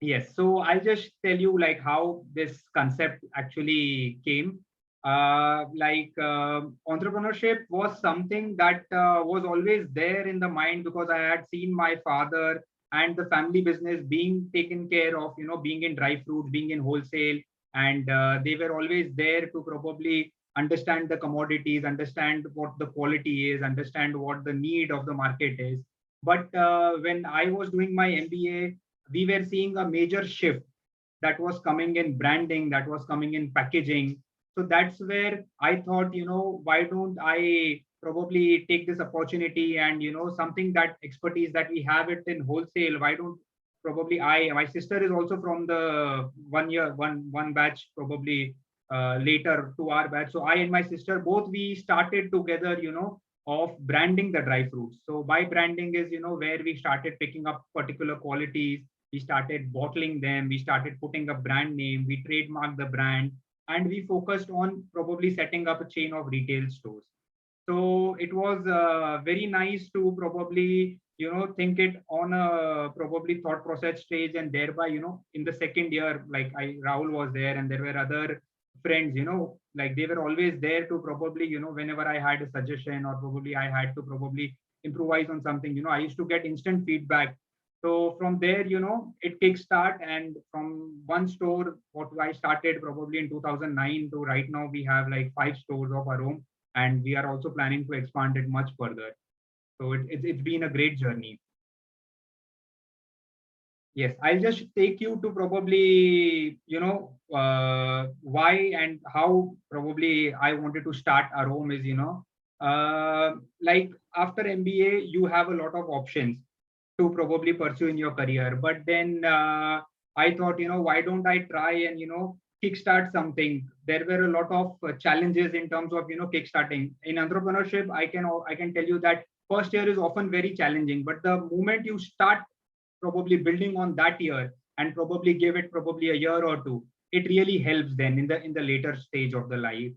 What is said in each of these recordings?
Yes, so I'll just tell you like how this concept actually came. Entrepreneurship was something that was always there in the mind because I had seen my father and the family business being taken care of, being in dry fruits, being in wholesale, and they were always there to probably understand the commodities, understand what the quality is, understand what the need of the market is. But when I was doing my MBA, we were seeing a major shift that was coming in branding, that was coming in packaging. So that's where I thought, why don't I probably take this opportunity and, something that expertise that we have it in wholesale, why don't probably my sister is also from the one batch, probably later to our batch. So I and my sister, both we started together, of branding the dry fruits. So by branding is, where we started picking up particular qualities, we started bottling them, we started putting a brand name, we trademarked the brand, and we focused on probably setting up a chain of retail stores. So it was very nice to probably think it on a probably thought process stage, and thereby in the second year, like Rahul was there and there were other friends, like they were always there to probably whenever I had a suggestion or probably I had to probably improvise on something, I used to get instant feedback. So from there, it kickstart, and from one store, what I started probably in 2009 to right now, we have like 5 stores of our own, and we are also planning to expand it much further. So it's been a great journey. Yes, I'll just take you to probably why and how probably I wanted to start Arome is like after MBA you have a lot of options to probably pursue in your career. But then I thought, why don't I try and, kickstart something? There were a lot of challenges in terms of, kickstarting. In entrepreneurship, I can tell you that first year is often very challenging, but the moment you start probably building on that year and probably give it probably a year or two, it really helps then in the later stage of the life.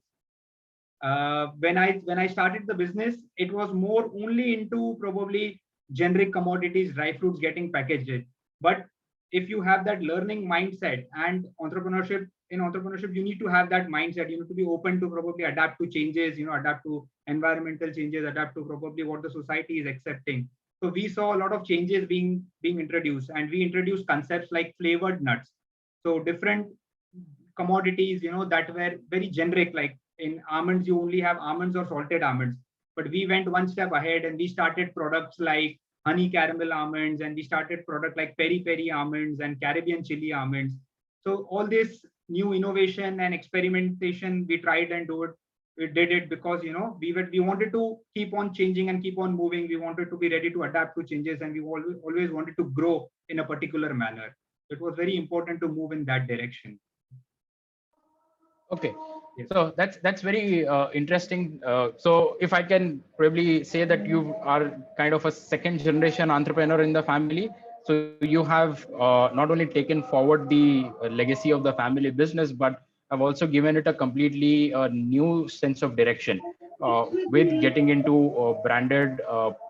When I started the business, it was more only into probably generic commodities, dry fruits getting packaged. But if you have that learning mindset and entrepreneurship, you need to have that mindset. You need to be open to probably adapt to changes, adapt to environmental changes, adapt to probably what the society is accepting. So we saw a lot of changes being introduced, and we introduced concepts like flavored nuts. So different commodities, that were very generic, like in almonds, you only have almonds or salted almonds. But we went one step ahead and we started products like honey caramel almonds, and we started product like peri peri almonds and Caribbean chili almonds. So all this new innovation and experimentation, we tried and do it. We did it because we wanted to keep on changing and keep on moving. We wanted to be ready to adapt to changes, and we always wanted to grow in a particular manner. It was very important to move in that direction. Okay, Yes. so that's very interesting. So if I can probably say that you are kind of a second generation entrepreneur in the family, so you have not only taken forward the legacy of the family business, but have also given it a completely new sense of direction with getting into branded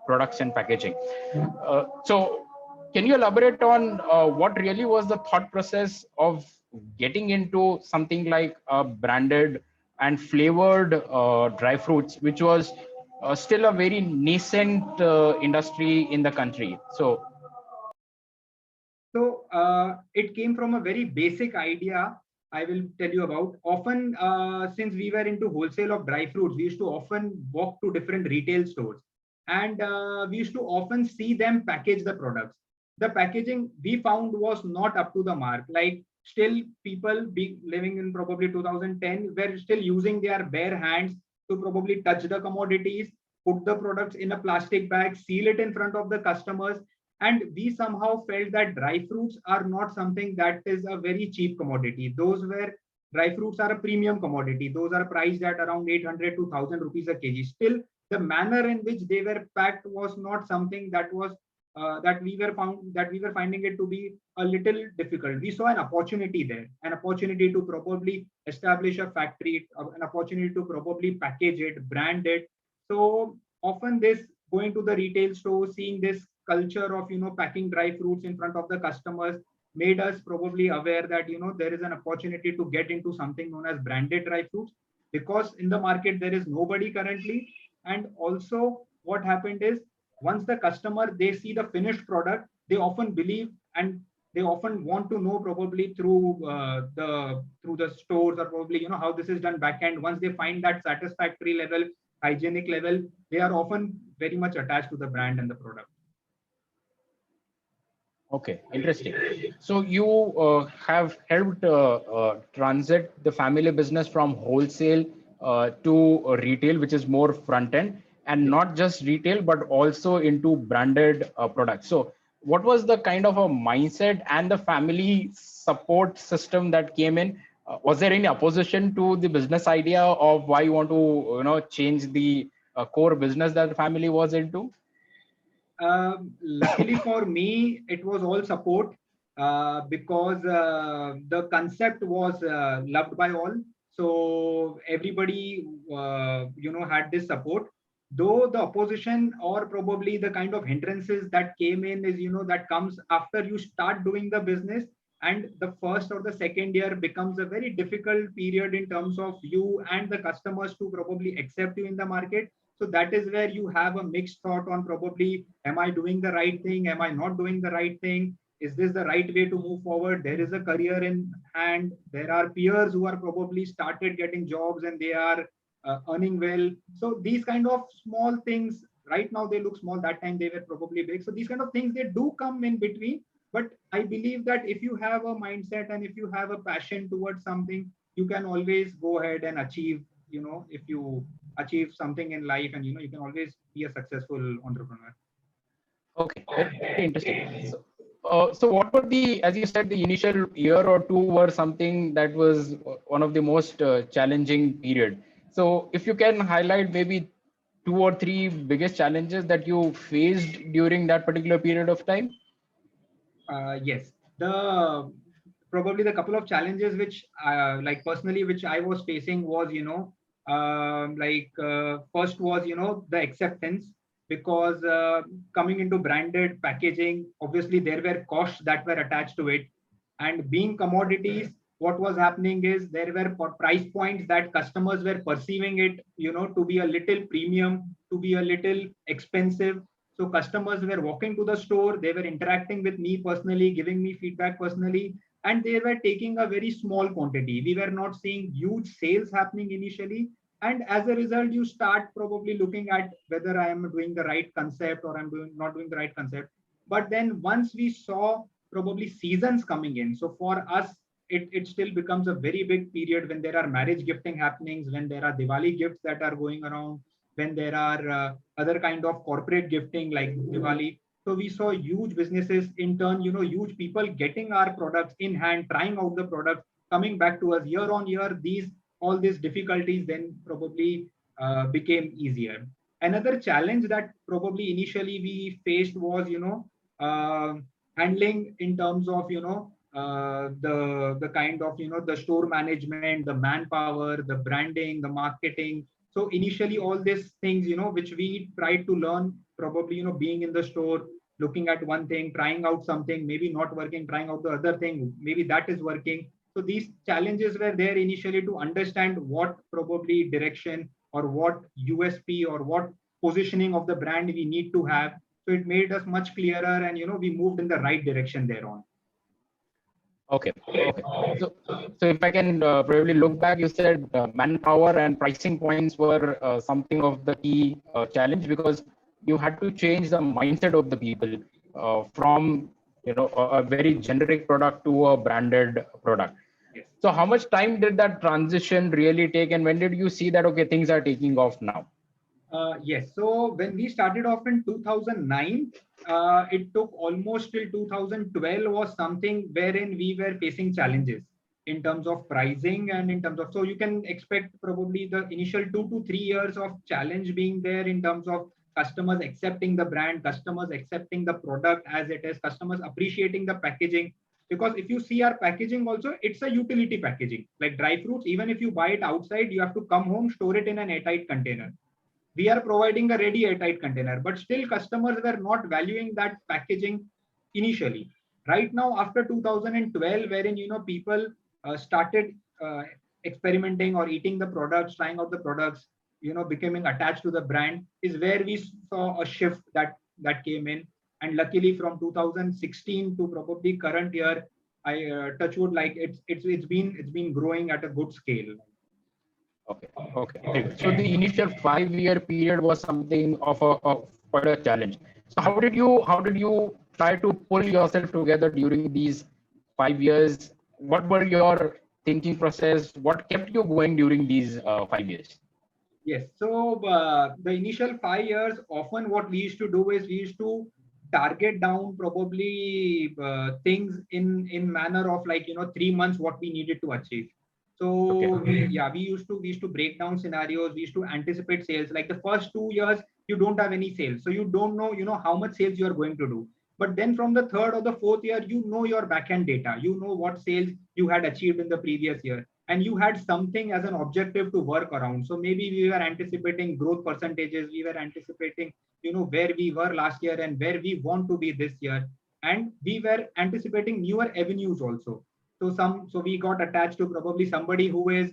products and packaging. So can you elaborate on what really was the thought process of getting into something like branded and flavored dry fruits, which was still a very nascent industry in the country? So it came from a very basic idea I will tell you about. Often, since we were into wholesale of dry fruits, we used to often walk to different retail stores, and we used to often see them package the products. The packaging we found was not up to the mark. Like still, people be living in probably 2010 were still using their bare hands to probably touch the commodities, put the products in a plastic bag, seal it in front of the customers, and we somehow felt that dry fruits are not something that is a very cheap commodity. Those were dry fruits are a premium commodity. Those are priced at around 800 to 1000 rupees a kg. Still, the manner in which they were packed was not something that was that we were finding it to be a little difficult. We saw an opportunity there, an opportunity to probably establish a factory, an opportunity to probably package it, brand it. So often this going to the retail store, seeing this culture of packing dry fruits in front of the customers, made us probably aware that, there is an opportunity to get into something known as branded dry fruits, because in the market there is nobody currently. And also what happened is, once the customer, they see the finished product, they often believe, and they often want to know probably through the stores, or probably how this is done back end. Once they find that satisfactory level, hygienic level, they are often very much attached to the brand and the product. Okay, interesting. So you have helped transit the family business from wholesale to retail, which is more front end, and not just retail, but also into branded products. So what was the kind of a mindset and the family support system that came in? Was there any opposition to the business idea of why you want to, change the core business that the family was into? Luckily for me, it was all support, because the concept was loved by all. So everybody, had this support. Though the opposition, or probably the kind of hindrances that came in, is, that comes after you start doing the business, and the first or the second year becomes a very difficult period in terms of you and the customers to probably accept you in the market. So that is where you have a mixed thought on probably, am I doing the right thing? Am I not doing the right thing? Is this the right way to move forward? There is a career in hand. There are peers who are probably started getting jobs and they are earning well. So these kind of small things, right now they look small, that time they were probably big. So these kind of things, they do come in between. But I believe that if you have a mindset and if you have a passion towards something, you can always go ahead and achieve, if you achieve something in life, and you can always be a successful entrepreneur. Okay, very interesting. So what were the, as you said, the initial year or two were something that was one of the most challenging period. So if you can highlight maybe two or three biggest challenges that you faced during that particular period of time. Yes, the probably the couple of challenges which, like personally, which I was facing was, first was, the acceptance, because coming into branded packaging, obviously there were costs that were attached to it, and being commodities, what was happening is there were price points that customers were perceiving it, to be a little premium, to be a little expensive. So customers were walking to the store, they were interacting with me personally, giving me feedback personally, and they were taking a very small quantity. We were not seeing huge sales happening initially. And as a result, you start probably looking at whether I am doing the right concept or I'm not doing the right concept. But then once we saw probably seasons coming in, so for us, it still becomes a very big period when there are marriage gifting happenings, when there are Diwali gifts that are going around, when there are other kind of corporate gifting like Diwali. So we saw huge businesses in turn, huge people getting our products in hand, trying out the product, coming back to us year on year. All these difficulties then probably became easier. Another challenge that probably initially we faced was, handling in terms of, the kind of, the store management, the manpower, the branding, the marketing. So initially all these things, which we tried to learn, probably, being in the store, looking at one thing, trying out something, maybe not working, trying out the other thing, maybe that is working. So these challenges were there initially to understand what probably direction or what USP or what positioning of the brand we need to have. So it made us much clearer, and we moved in the right direction thereon. Okay. Okay. So if I can probably look back, you said manpower and pricing points were something of the key challenge, because you had to change the mindset of the people from a very generic product to a branded product. Yes. So how much time did that transition really take, and when did you see that okay, things are taking off now? Yes. So when we started off in 2009, it took almost till 2012 was something wherein we were facing challenges in terms of pricing and in terms of, so you can expect probably the initial 2 to 3 years of challenge being there in terms of customers accepting the brand, customers accepting the product as it is, customers appreciating the packaging. Because if you see our packaging also, it's a utility packaging. Like dry fruits, even if you buy it outside, you have to come home, store it in an airtight container. We are providing a ready airtight container, but still customers were not valuing that packaging initially. Right now, after 2012, wherein, people started experimenting or eating the products, trying out the products, becoming attached to the brand, is where we saw a shift that came in. And luckily, from 2016 to probably current year, I touch wood, like it's been growing at a good scale. Okay, okay. So the initial 5-year period was something of of quite a challenge. So how did you try to pull yourself together during these 5 years? What were your thinking process? What kept you going during these 5 years? Yes. So the initial 5 years, often what we used to do is we used to target down probably things in manner of, like, 3 months what we needed to achieve. Okay, So we used to break down scenarios. We used to anticipate sales. Like the first 2 years, you don't have any sales, so you don't know how much sales you are going to do. But then from the third or the fourth year, your backend data. You know what sales you had achieved in the previous year, and you had something as an objective to work around. So maybe we were anticipating growth percentages, we were anticipating where we were last year and where we want to be this year, and we were anticipating newer avenues also. So we got attached to probably somebody who is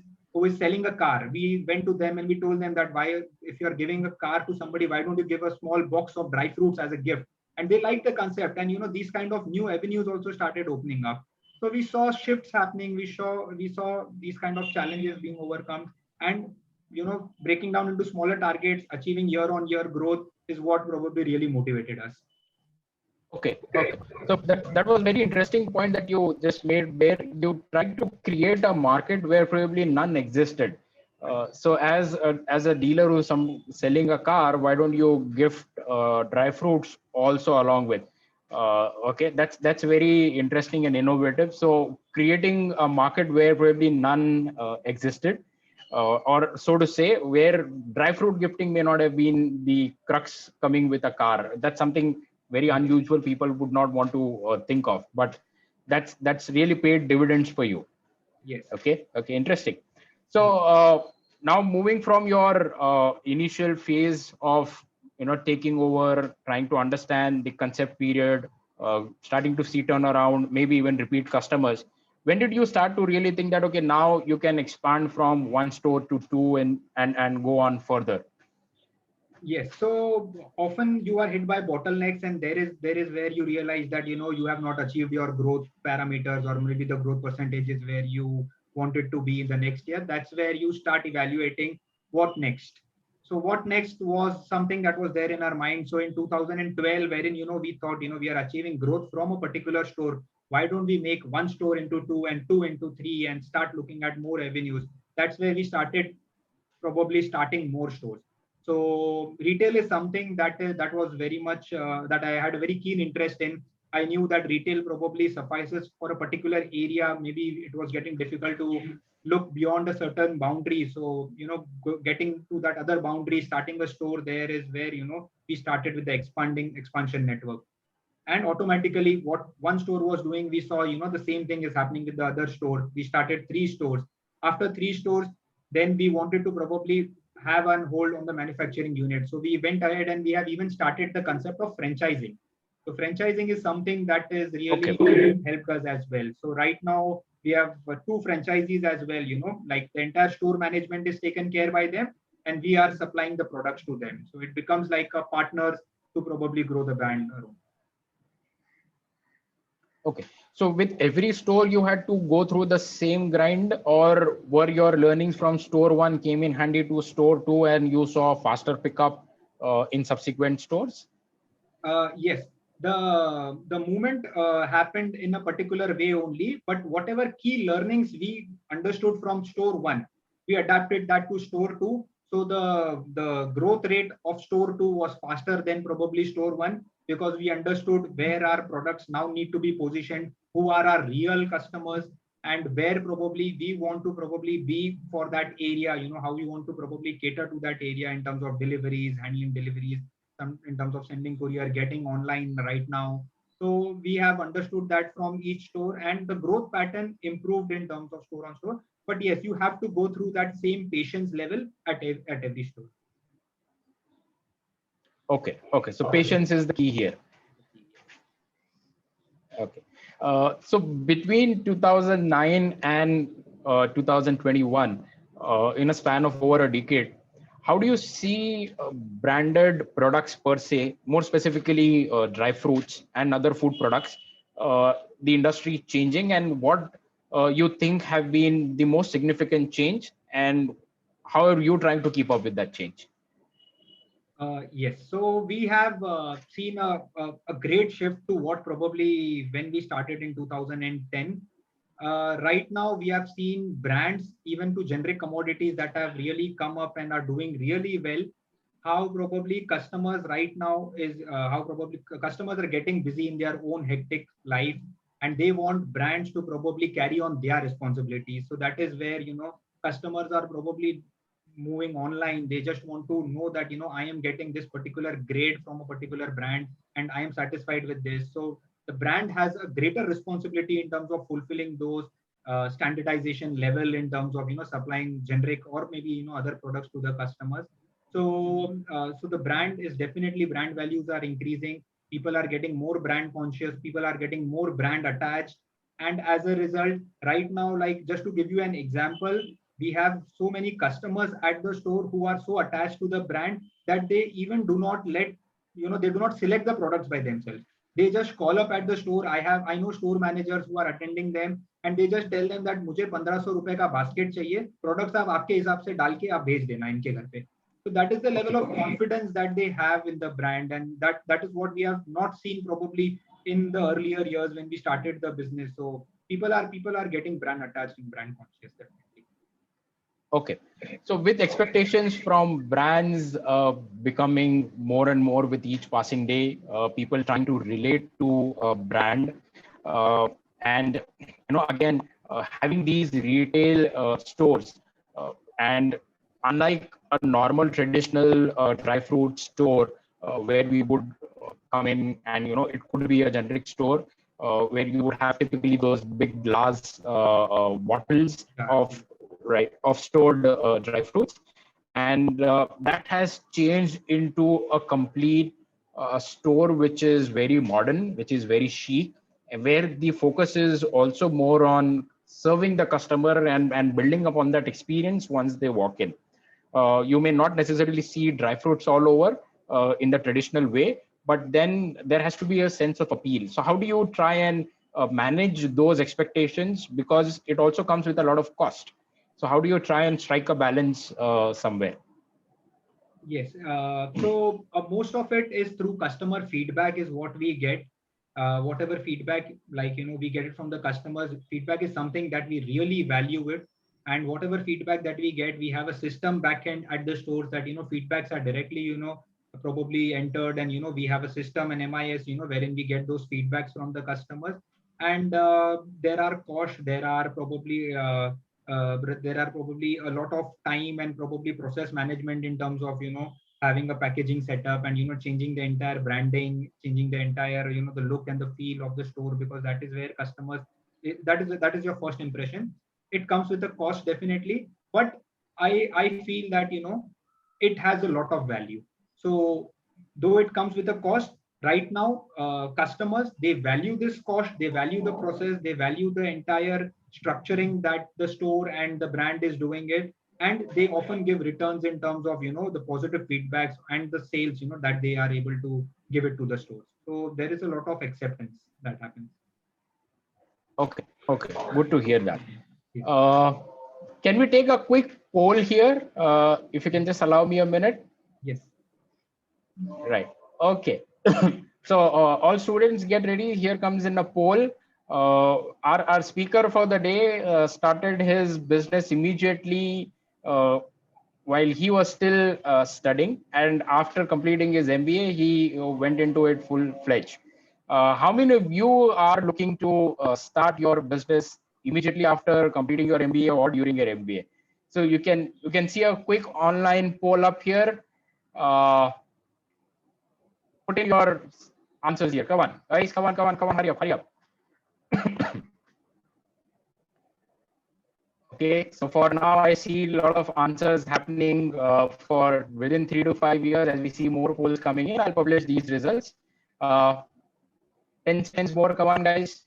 selling a car. We went to them and we told them that, why, if you're giving a car to somebody, why don't you give a small box of dry fruits as a gift? And they liked the concept, and these kind of new avenues also started opening up. So we saw shifts happening. We saw these kind of challenges being overcome, and breaking down into smaller targets, achieving year on year growth is what probably really motivated us. okay, okay. So that was very interesting point that you just made, where you tried to create a market where probably none existed. So as a dealer who's selling a car, why don't you gift dry fruits also along with? Okay, that's very interesting and innovative. So creating a market where probably none existed, or so to say, where dry fruit gifting may not have been the crux coming with a car. That's something very unusual. People would not want to think of, but that's really paid dividends for you. Yes. Okay, okay, interesting. So now moving from your initial phase of taking over, trying to understand the concept period, starting to see turnaround, maybe even repeat customers. When did you start to really think that, okay, now you can expand from one store to two and go on further? Yes. So often you are hit by bottlenecks, and there is where you realize that you have not achieved your growth parameters, or maybe the growth percentages where you wanted to be in the next year. That's where you start evaluating what next. So what next was something that was there in our mind. So in 2012, wherein we thought we are achieving growth from a particular store. Why don't we make one store into two and two into three and start looking at more avenues? That's where we started probably starting more stores. So retail is something that was very much that I had a very keen interest in. I knew that retail probably suffices for a particular area. Maybe it was getting difficult to look beyond a certain boundary. So getting to that other boundary, starting a store there is where we started with the expansion network. And automatically, what one store was doing, we saw the same thing is happening with the other store. We started three stores. After three stores, then we wanted to probably have an hold on the manufacturing unit. So we went ahead and we have even started the concept of franchising. So franchising is something that is Okay. really helped us as well. So right now we have two franchisees as well. Like the entire store management is taken care by them, and we are supplying the products to them. So it becomes like a partners to probably grow the brand around. Okay. So with every store, you had to go through the same grind, or were your learnings from store one came in handy to store two, and you saw faster pickup in subsequent stores? Yes, the movement happened in a particular way only, but whatever key learnings we understood from store one, we adapted that to store two. So the growth rate of store two was faster than probably store one, because we understood where our products now need to be positioned, who are our real customers, and where probably we want to probably be for that area. How we want to probably cater to that area in terms of deliveries, handling deliveries, in terms of sending courier, getting online right now. So we have understood that from each store, and the growth pattern improved in terms of store on store. But yes, you have to go through that same patience level at every store. Okay. Okay. So patience is the key here. Okay. So between 2009 and 2021, in a span of over a decade, how do you see branded products per se, more specifically dry fruits and other food products, the industry changing, and what you think have been the most significant change, and how are you trying to keep up with that change? Yes, so we have seen a great shift to what probably when we started in 2010. Right now, we have seen brands, even to generic commodities, that have really come up and are doing really well. How probably customers right now is how probably customers are getting busy in their own hectic life, and they want brands to probably carry on their responsibilities. So that is where customers are probably moving online. They just want to know that I am getting this particular grade from a particular brand and I am satisfied with this. So the brand has a greater responsibility in terms of fulfilling those standardization level in terms of supplying generic or maybe other products to the customers. So the brand is definitely, brand values are increasing. People are getting more brand conscious. People are getting more brand attached. And as a result, right now, like just to give you an example, we have so many customers at the store who are so attached to the brand that they even do not they do not select the products by themselves. They just call up at the store. I know store managers who are attending them, and they just tell them that मुझे 1500 रुपए का basket चाहिए, products आप आपके हिसाब से डाल के आप भेज देना इनके घर पे. So that is the level of confidence that they have in the brand, and that is what we have not seen probably in the earlier years when we started the business. So people are getting brand attached and brand conscious, definitely. Okay. So with expectations from brands becoming more and more with each passing day, people trying to relate to a brand, and again having these retail stores, and unlike a normal traditional dry fruit store where we would come in and it could be a generic store where you would have typically those big glass bottles of stored dry fruits, and that has changed into a complete store which is very modern, which is very chic, where the focus is also more on serving the customer and building upon that experience once they walk in. You may not necessarily see dry fruits all over in the traditional way, but then there has to be a sense of appeal. So how do you try and manage those expectations, because it also comes with a lot of cost? So how do you try and strike a balance somewhere? Yes. So most of it is through customer feedback is what we get. Whatever feedback, like, we get it from the customers. Feedback is something that we really value it. And whatever feedback that we get, we have a system backend at the stores that, feedbacks are directly, probably entered. And, we have a system, an MIS, wherein we get those feedbacks from the customers. And there are costs, there are probably a lot of time and probably process management in terms of having a packaging setup and changing the entire branding, changing the entire the look and the feel of the store, because that is where customers, that is your first impression. It comes with a cost, definitely, but I feel that it has a lot of value. So though it comes with a cost, right now customers, they value this cost, they value the process, they value the entire structuring that the store and the brand is doing it, and they often give returns in terms of the positive feedbacks and the sales that they are able to give it to the stores. So there is a lot of acceptance that happens. Okay, good to hear that. Yeah. Can we take a quick poll here? If you can just allow me a minute. Yes. Right. Okay. So all students get ready. Here comes in a poll. Our speaker for the day started his business immediately while he was still studying, and after completing his MBA, he went into it full-fledged. How many of you are looking to start your business immediately after completing your MBA or during your MBA? So you can see a quick online poll up here. Put in your answers here. Come on, guys, come on, hurry up. Okay, so for now, I see a lot of answers happening for within 3 to 5 years. As we see more polls coming in, I'll publish these results. 10 cents more. Come on, guys.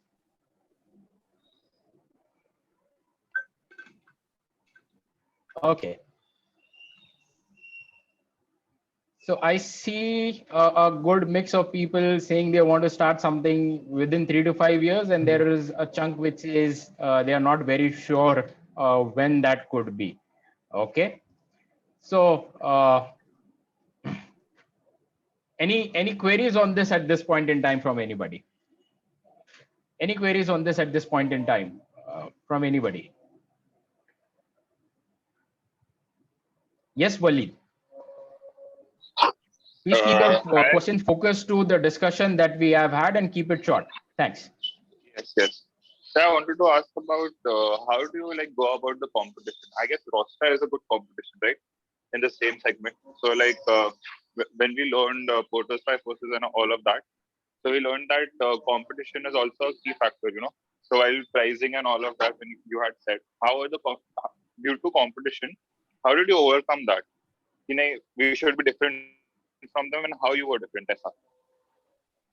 Okay. So I see a good mix of people saying they want to start something within 3 to 5 years, and there is a chunk which is they are not very sure when that could be. Okay. So any queries on this at this point in time from anybody? Any queries on this at this point in time from anybody? Yes, Walid. Please keep your questions focused to the discussion that we have had and keep it short. Thanks. Yes, yes. So I wanted to ask about how do you like go about the competition? I guess Rosta is a good competition, right? In the same segment. So like when we learned Porter's Five Forces and all of that, so we learned that competition is also a key factor, you know. So while pricing and all of that, when you had said, how are the due to competition, how did you overcome that? You know, we should be different from them, and how you were different, Tessa,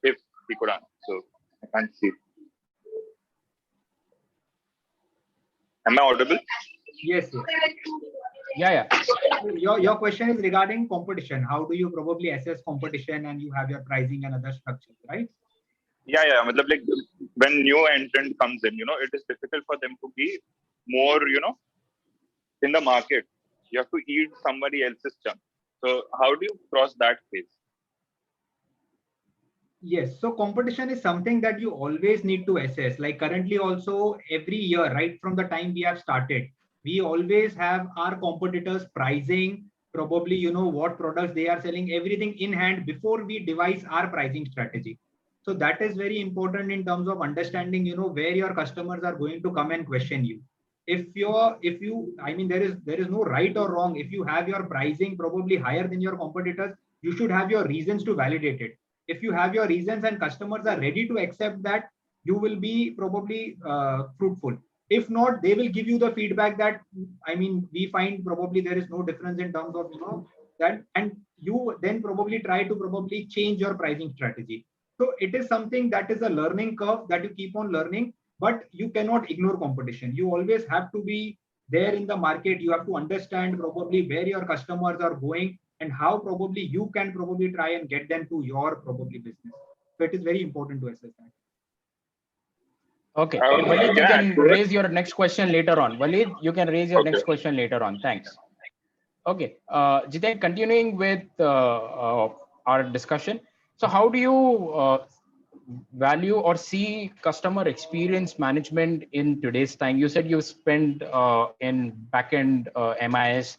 if we could answer. So I can't see. Am I audible? Yes, yes. Yeah. Your question is regarding competition. How do you probably assess competition and you have your pricing and other structures, right? Yeah. Like when new entrant comes in, you know, it is difficult for them to be more, you know, in the market. You have to eat somebody else's chunk. So how do you cross that phase? Yes, so competition is something that you always need to assess. Like currently also every year, right from the time we have started, we always have our competitors pricing, probably, you know, what products they are selling, everything in hand before we devise our pricing strategy. So that is very important in terms of understanding, you know, where your customers are going to come and question you. I mean, there is no right or wrong. If you have your pricing probably higher than your competitors, you should have your reasons to validate it. If you have your reasons and customers are ready to accept that, you will be probably fruitful. If not, they will give you the feedback that, I mean, we find probably there is no difference in terms of, you know, that, and you then probably try to probably change your pricing strategy. So it is something that is a learning curve that you keep on learning, but you cannot ignore competition. You always have to be there in the market. You have to understand probably where your customers are going and how probably you can probably try and get them to your probably business. So it is very important to assess that. Okay. Walid, you can raise your next question later on. Walid, you can raise your next question later on. Thanks. Okay. Jiten, continuing with our discussion. So how do you value or see customer experience management in today's time? You said you spend in backend MIS.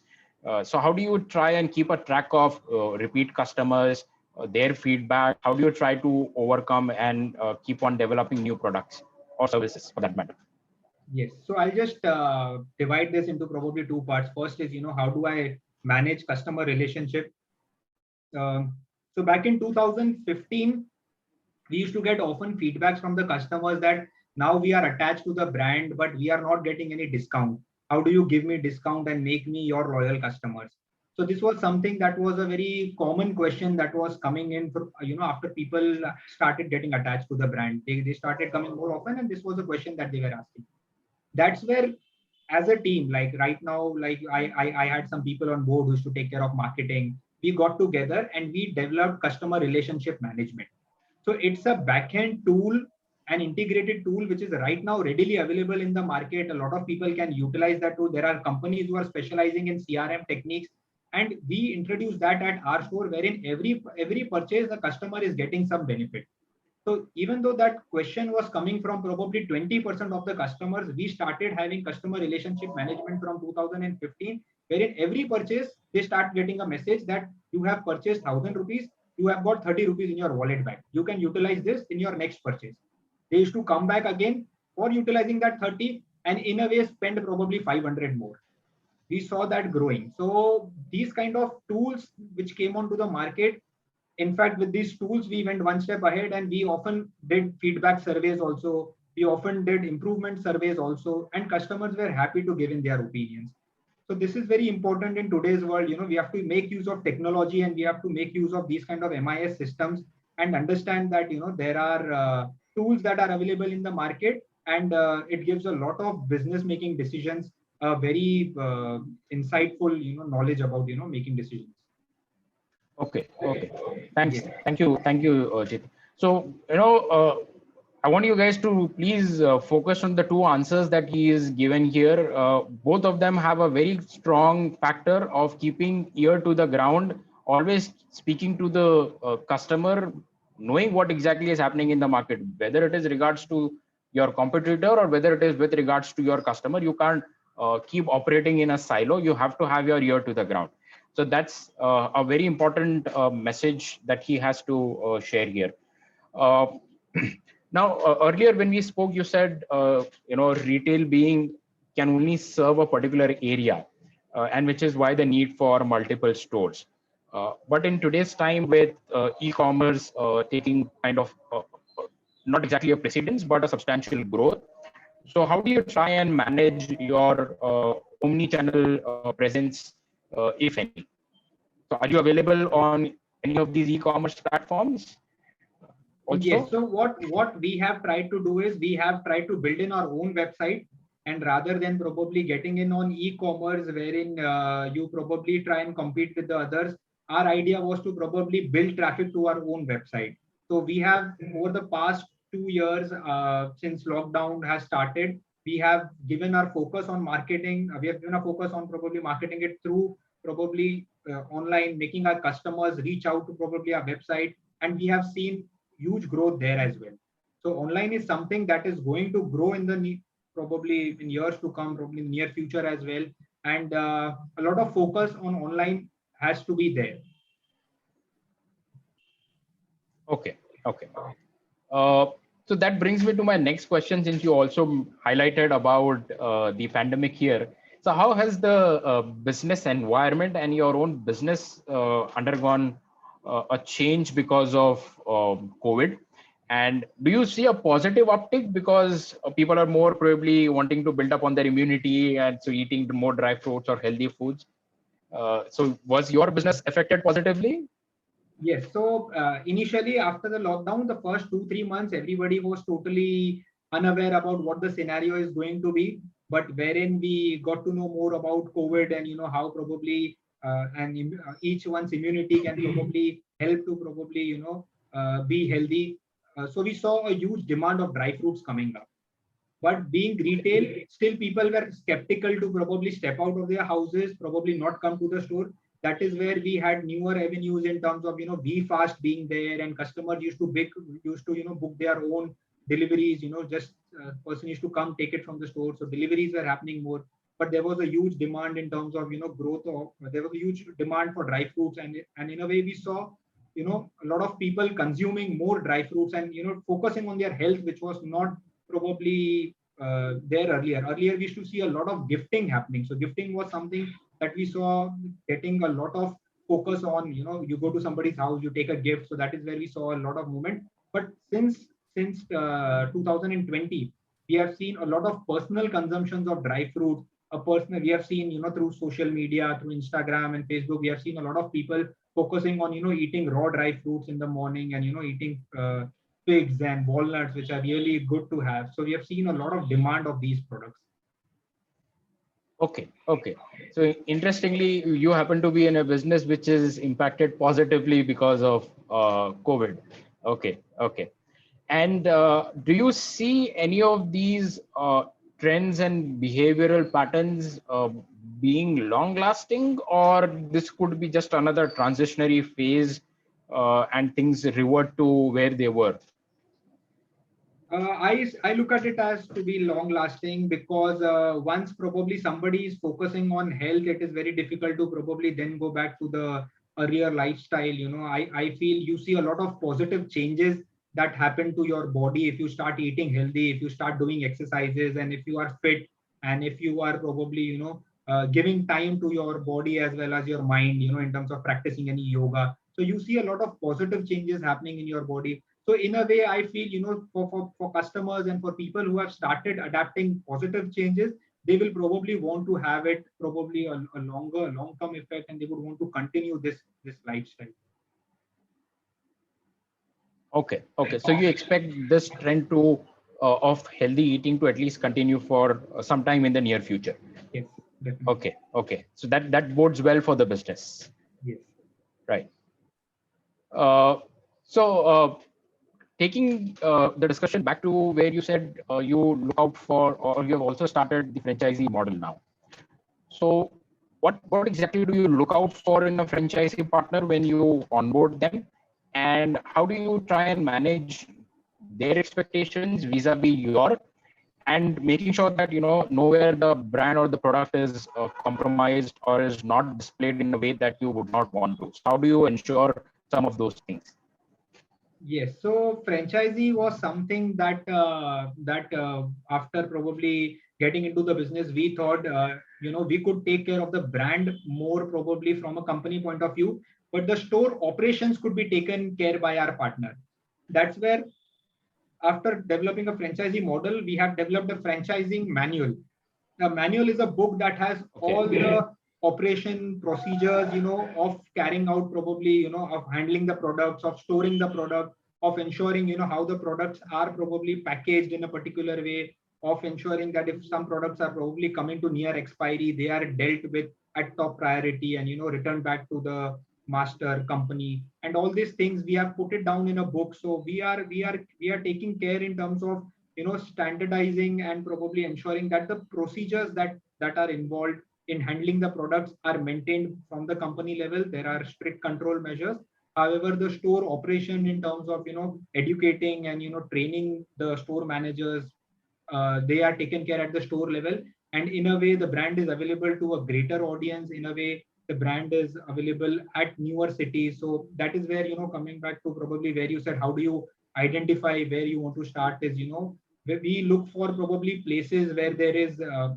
So how do you try and keep a track of repeat customers, their feedback? How do you try to overcome and keep on developing new products or services for that matter? Yes. So I'll just divide this into probably two parts. First is, you know, how do I manage customer relationship? So back in 2015, we used to get often feedbacks from the customers that now we are attached to the brand, but we are not getting any discount. How do you give me discount and make me your loyal customers? So this was something that was a very common question that was coming in, for, you know, after people started getting attached to the brand. They started coming more often, and this was a question that they were asking. That's where, as a team, like right now, like I had some people on board who used to take care of marketing. We got together and we developed customer relationship management. So it's a backend tool, an integrated tool, which is right now readily available in the market. A lot of people can utilize that tool. There are companies who are specializing in CRM techniques, and we introduced that at our store, wherein every purchase the customer is getting some benefit. So even though that question was coming from probably 20% of the customers, we started having customer relationship management from 2015, wherein every purchase, they start getting a message that you have purchased 1,000 rupees, you have got 30 rupees in your wallet back. You can utilize this in your next purchase. They used to come back again for utilizing that 30 and in a way spend probably 500 more. We saw that growing. So these kind of tools which came onto the market, in fact, with these tools, we went one step ahead and we often did feedback surveys also. We often did improvement surveys also, and customers were happy to give in their opinions. So this is very important in today's world. You know, we have to make use of technology and we have to make use of these kind of MIS systems and understand that there are tools that are available in the market, and it gives a lot of business making decisions very insightful knowledge about making decisions. Okay, okay. Thanks. Yes. Thank you, Jit. So, I want you guys to please focus on the two answers that he is given here. Both of them have a very strong factor of keeping ear to the ground, always speaking to the customer, knowing what exactly is happening in the market, whether it is regards to your competitor or whether it is with regards to your customer. You can't keep operating in a silo. You have to have your ear to the ground. So that's a very important message that he has to share here. Uh, Now, earlier when we spoke, you said retail being can only serve a particular area, and which is why the need for multiple stores. But in today's time, with e-commerce taking kind of not exactly a precedence, but a substantial growth. So, how do you try and manage your omni-channel presence, if any? So, are you available on any of these e-commerce platforms Yes. also? So what we have tried to do is we have tried to build in our own website, and rather than probably getting in on e-commerce, wherein you probably try and compete with the others, our idea was to probably build traffic to our own website. So we have over the past 2 years since lockdown has started, we have given our focus on marketing. We have given a focus on probably marketing it through probably online, making our customers reach out to probably our website, and we have seen huge growth there as well. So online is something that is going to grow in the probably in years to come, probably in near future as well. And a lot of focus on online has to be there. Okay, okay. Uh, so that brings me to my next question, since you also highlighted about the pandemic here. So how has the business environment and your own business undergone a change because of COVID? And do you see a positive uptick because people are more probably wanting to build up on their immunity and so eating more dry fruits or healthy foods? So was your business affected positively? Yes. So initially, after the lockdown, the first 2 3 months, everybody was totally unaware about what the scenario is going to be. But wherein we got to know more about COVID, and how probably each one's immunity can probably help to probably be healthy. So we saw a huge demand of dry fruits coming up. But being retail, still people were skeptical to probably step out of their houses, probably not come to the store. That is where we had newer avenues in terms of Be Fast being there, and customers used to book their own deliveries. Just person used to come take it from the store, so deliveries were happening more. But there was a huge demand in terms of growth of there was a huge demand for dry fruits, and in a way we saw a lot of people consuming more dry fruits, and focusing on their health, which was not probably there earlier. Earlier, we used to see a lot of gifting happening. So gifting was something that we saw getting a lot of focus on. You go to somebody's house, you take a gift. So that is where we saw a lot of movement. But since 2020, we have seen a lot of personal consumptions of dry fruit. A personal we have seen through social media, through Instagram and Facebook, we have seen a lot of people focusing on eating raw dry fruits in the morning, and eating figs and walnuts, which are really good to have. So we have seen a lot of demand of these products. Okay, okay. So interestingly, you happen to be in a business which is impacted positively because of COVID. Okay, okay. And do you see any of these trends and behavioral patterns being long lasting, or this could be just another transitionary phase and things revert to where they were? I look at it as to be long lasting, because once probably somebody is focusing on health, it is very difficult to probably then go back to the earlier lifestyle. I feel you see a lot of positive changes that happen to your body if you start eating healthy, if you start doing exercises, and if you are fit, and if you are probably giving time to your body as well as your mind, in terms of practicing any yoga. So you see a lot of positive changes happening in your body. So in a way, I feel for customers and for people who have started adapting positive changes, they will probably want to have it probably a longer long term effect, and they would want to continue this lifestyle. Okay. Okay. So you expect this trend to of healthy eating to at least continue for some time in the near future. Yes, definitely. Okay. Okay. So that bodes well for the business. Yes. Right. So taking the discussion back to where you said you look out for, or you have also started the franchisee model now. So what exactly do you look out for in a franchisee partner when you onboard them, and how do you try and manage their expectations vis-a-vis your, and making sure that nowhere the brand or the product is compromised or is not displayed in a way that you would not want to. So how do you ensure some of those things? Yes, so franchisee was something that after probably getting into the business, we thought we could take care of the brand more probably from a company point of view, but the store operations could be taken care by our partner. That's where after developing a franchisee model, we have developed a franchising manual. The manual is a book that has Okay. all the operation procedures, of carrying out probably, of handling the products, of storing the product, of ensuring, how the products are probably packaged in a particular way, of ensuring that if some products are probably coming to near expiry, they are dealt with at top priority and, returned back to the master company, and all these things we have put it down in a book. So we are taking care in terms of standardizing and probably ensuring that the procedures that are involved in handling the products are maintained from the company level. There are strict control measures. However, the store operation in terms of educating and training the store managers, they are taken care at the store level, and in a way the brand is available to a greater audience. In a way the brand is available at newer cities. So that is where coming back to probably where you said how do you identify where you want to start is where we look for probably places where there is a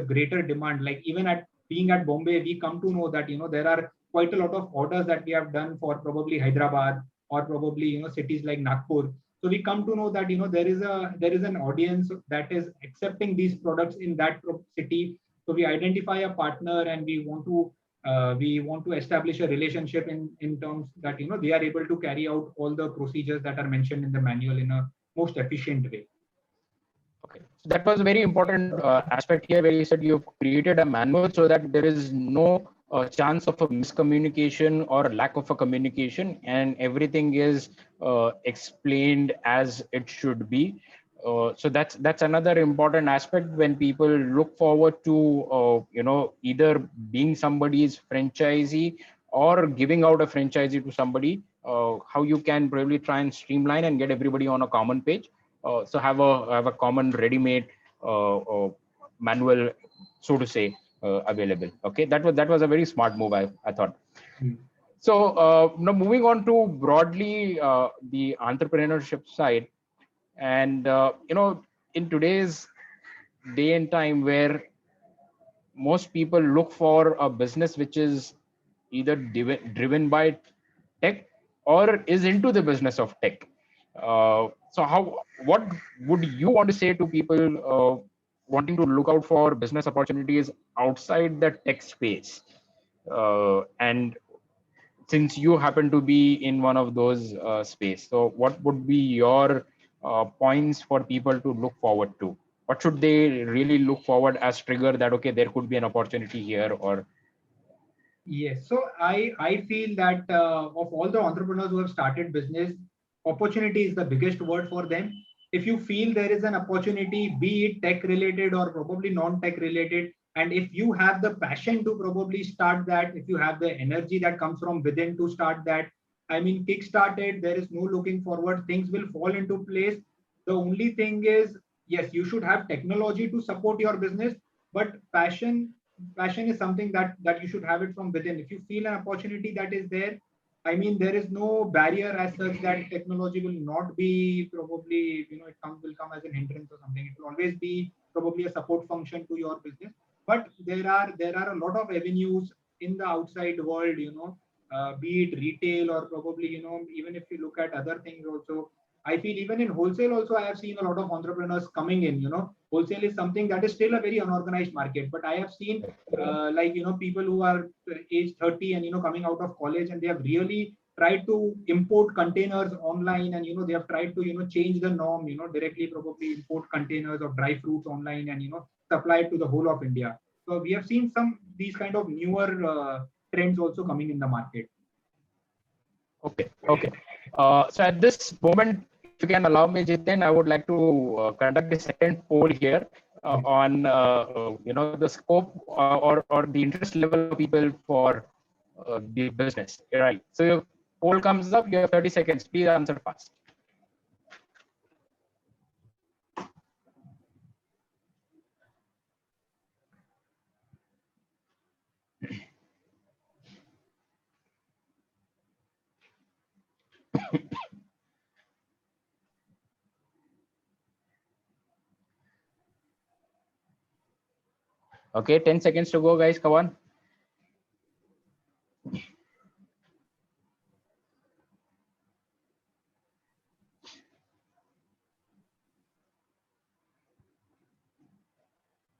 greater demand. Like even at being at Bombay, we come to know that there are quite a lot of orders that we have done for probably Hyderabad or probably cities like Nagpur. So we come to know that there is an audience that is accepting these products in that city. So we identify a partner and we want to establish a relationship in terms that they are able to carry out all the procedures that are mentioned in the manual in a most efficient way. Okay, so that was a very important aspect here, where you said you've created a manual so that there is no chance of a miscommunication or lack of a communication, and everything is explained as it should be. So that's another important aspect when people look forward to either being somebody's franchisee or giving out a franchisee to somebody. How you can probably try and streamline and get everybody on a common page. So have a common ready-made manual, so to say, available. Okay, that was a very smart move, I thought. So now moving on to broadly the entrepreneurship side, and in today's day and time where most people look for a business which is either driven by tech or is into the business of tech. What would you want to say to people wanting to look out for business opportunities outside the tech space? And since you happen to be in one of those space, so what would be your points for people to look forward to? What should they really look forward as trigger that, okay, there could be an opportunity here? Or Yes, so I feel that of all the entrepreneurs who have started business, opportunity is the biggest word for them. If you feel there is an opportunity, be it tech related or probably non-tech related, and if you have the passion to probably start that, if you have the energy that comes from within to start that, I mean, kickstart it. There is no looking forward. Things will fall into place. The only thing is, yes, you should have technology to support your business, but passion is something that you should have it from within. If you feel an opportunity that is there, I mean, there is no barrier as such that technology will not be probably, will come as an hindrance or something. It will always be probably a support function to your business. But there are a lot of avenues in the outside world, be it retail or probably, even if you look at other things also. I feel even in wholesale also, I have seen a lot of entrepreneurs coming in. Wholesale is something that is still a very unorganized market. But I have seen people who are age 30 and coming out of college, and they have really tried to import containers online, and they have tried to change the norm, directly probably import containers of dry fruits online, and supply it to the whole of India. So we have seen some these kind of newer trends also coming in the market. Okay, okay. So at this moment, if you can allow me, Jiten, I would like to conduct the second poll here on the scope or the interest level of people for the business. Right. So your poll comes up. You have 30 seconds. Please answer fast. Okay, 10 seconds to go, guys. Come on.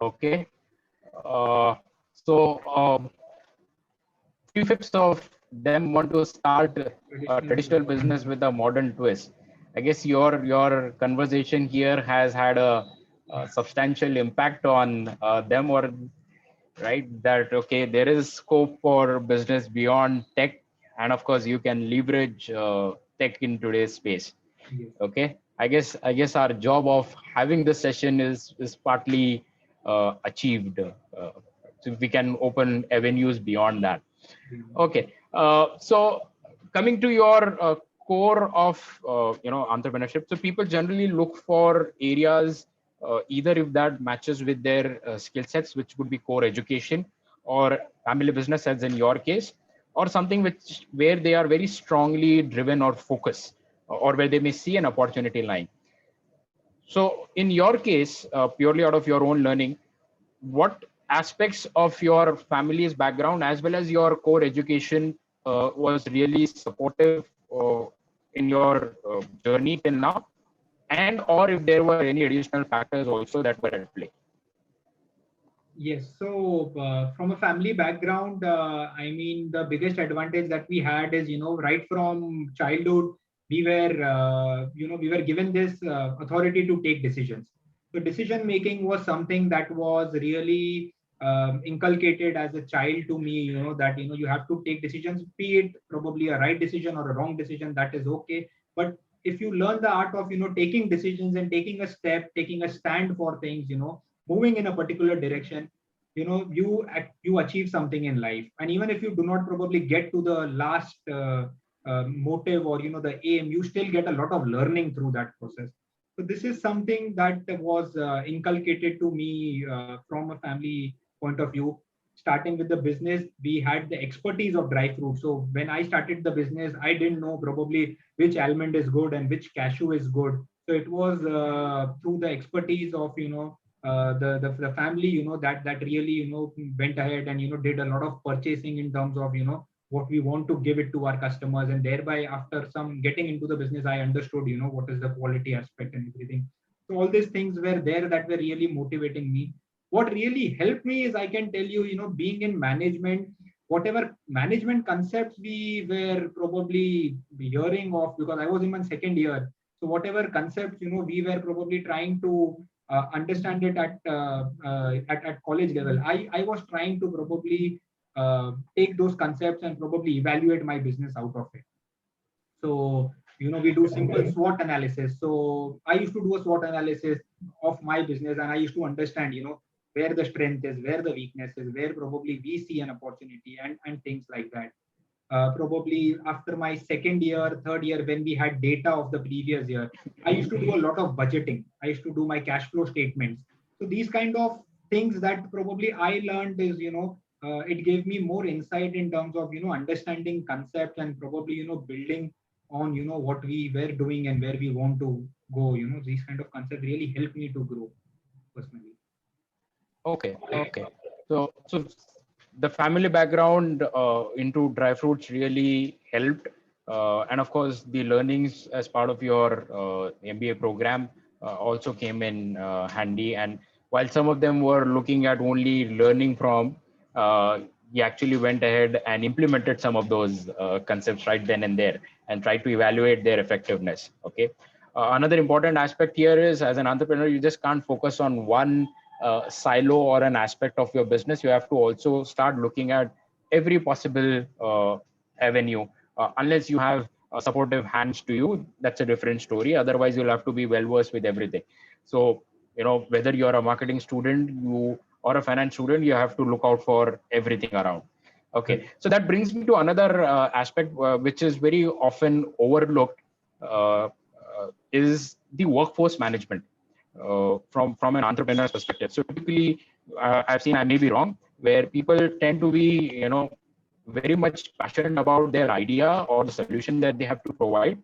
Okay. So 3/5 of them want to start a traditional business with a modern twist. I guess your conversation here has had a substantial impact on them, or right, that okay, there is scope for business beyond tech, and of course you can leverage tech in today's space. Yes. Okay, I guess our job of having this session is partly achieved, so we can open avenues beyond that. Okay, so coming to your core of entrepreneurship, so people generally look for areas, either if that matches with their skill sets, which would be core education or family business, as in your case, or something which where they are very strongly driven or focused, or where they may see an opportunity lying. So in your case, purely out of your own learning, what aspects of your family's background as well as your core education was really supportive in your journey till now, and or if there were any additional factors also that were at play? Yes. So, from a family background, I mean, the biggest advantage that we had is, right from childhood, we were given this authority to take decisions. So, decision making was something that was really inculcated as a child to me, that, you have to take decisions, be it probably a right decision or a wrong decision, that is okay. But if you learn the art of, taking decisions and taking a step, taking a stand for things, moving in a particular direction, you achieve something in life. And even if you do not probably get to the last motive, or the aim, you still get a lot of learning through that process. So this is something that was inculcated to me from a family point of view. Starting with the business, we had the expertise of dry fruit. So when I started the business, I didn't know probably which almond is good and which cashew is good. So it was through the expertise of the family, that really went ahead and did a lot of purchasing in terms of what we want to give it to our customers. And thereby, after some getting into the business, I understood what is the quality aspect and everything. So all these things were there that were really motivating me. What really helped me is, I can tell you, being in management, whatever management concepts we were probably hearing of, because I was in my second year. So whatever concepts we were probably trying to understand it at college level, I was trying to probably take those concepts and probably evaluate my business out of it. So we do simple SWOT analysis. So I used to do a SWOT analysis of my business, and I used to understand where the strength is, where the weakness is, where probably we see an opportunity, and things like that. Probably after my second year, third year, when we had data of the previous year, I used to do a lot of budgeting. I used to do my cash flow statements. So these kind of things that probably I learned is, it gave me more insight in terms of, understanding concepts, and probably, building on, what we were doing and where we want to go. These kind of concepts really helped me to grow personally. Okay, okay. So the family background into dry fruits really helped, and of course the learnings as part of your MBA program also came in handy. And while some of them were looking at only learning from, we actually went ahead and implemented some of those concepts right then and there and tried to evaluate their effectiveness. Okay. Another important aspect here is, as an entrepreneur, you just can't focus on one silo or an aspect of your business. You have to also start looking at every possible avenue. Unless you have supportive hands to you, that's a different story. Otherwise, you'll have to be well versed with everything. So, whether you're a marketing student, or a finance student, you have to look out for everything around. Okay, so that brings me to another aspect which is very often overlooked, uh, is the workforce management from an entrepreneur's perspective. So typically, I've seen, I may be wrong, where people tend to be, very much passionate about their idea or the solution that they have to provide,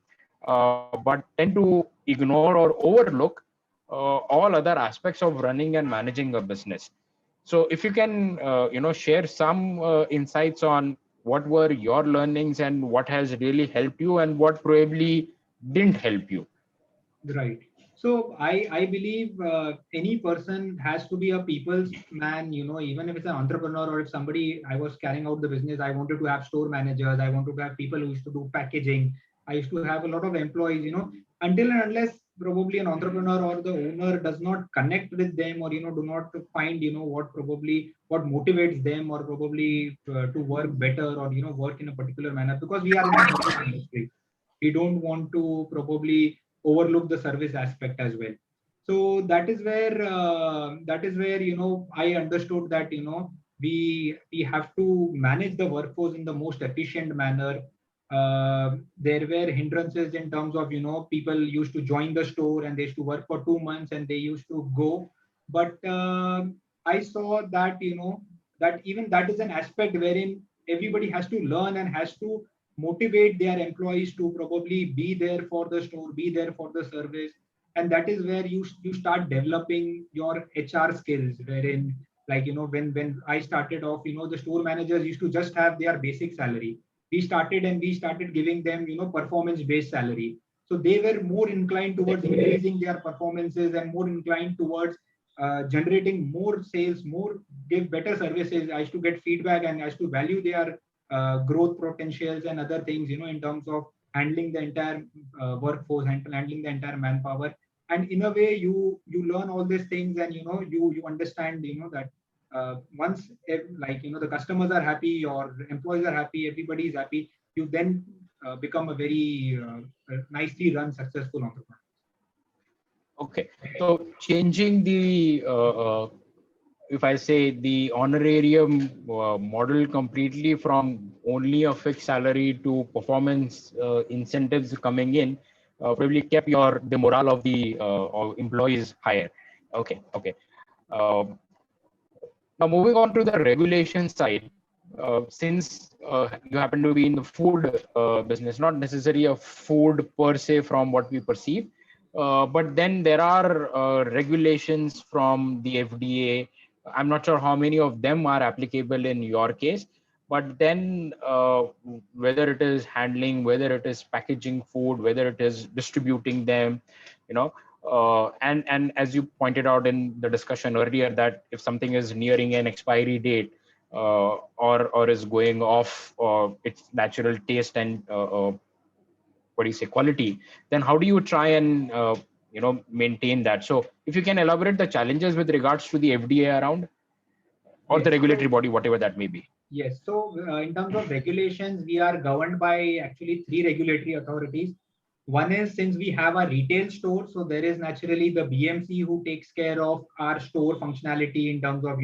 but tend to ignore or overlook all other aspects of running and managing a business. So if you can, share some insights on what were your learnings and what has really helped you and what probably didn't help you. Right. So I believe any person has to be a people's man, even if it's an entrepreneur or if somebody, I was carrying out the business, I wanted to have store managers, I wanted to have people who used to do packaging. I used to have a lot of employees, until and unless probably an entrepreneur or the owner does not connect with them, or, do not find, what motivates them, or probably to work better, or, work in a particular manner, because we are in the service industry. We don't want to probably overlook the service aspect as well. So that is where I understood that we have to manage the workforce in the most efficient manner. There were hindrances in terms of people used to join the store and they used to work for 2 months and they used to go. But I saw that that even that is an aspect wherein everybody has to learn and has to motivate their employees to probably be there for the store, be there for the service. And that is where you start developing your HR skills, wherein, like, when I started off, the store managers used to just have their basic salary. We started giving them, performance based salary. So they were more inclined towards increasing their performances and more inclined towards generating more sales, more give better services. I used to get feedback and I used to value their growth potentials and other things, in terms of handling the entire workforce and handling the entire manpower. And in a way, you learn all these things, and you understand, that once the customers are happy, your employees are happy, everybody is happy, you then become a very nicely run, successful entrepreneur. Okay, so changing the if I say the honorarium model completely from only a fixed salary to performance incentives coming in, probably kept the morale of the employees higher. Okay, okay. Now moving on to the regulation side, since you happen to be in the food business, not necessarily a food per se from what we perceive, but then there are regulations from the FDA. I'm not sure how many of them are applicable in your case, but then whether it is handling, whether it is packaging food, whether it is distributing them, and as you pointed out in the discussion earlier, that if something is nearing an expiry date or is going off its natural taste and what do you say, quality, then how do you try and maintain that? So if you can elaborate the challenges with regards to the FDA around, or Yes. the regulatory body, whatever that may be. Yes. So in terms of regulations, we are governed by actually 3 regulatory authorities. One is, since we have a retail store, so there is naturally the BMC who takes care of our store functionality in terms of,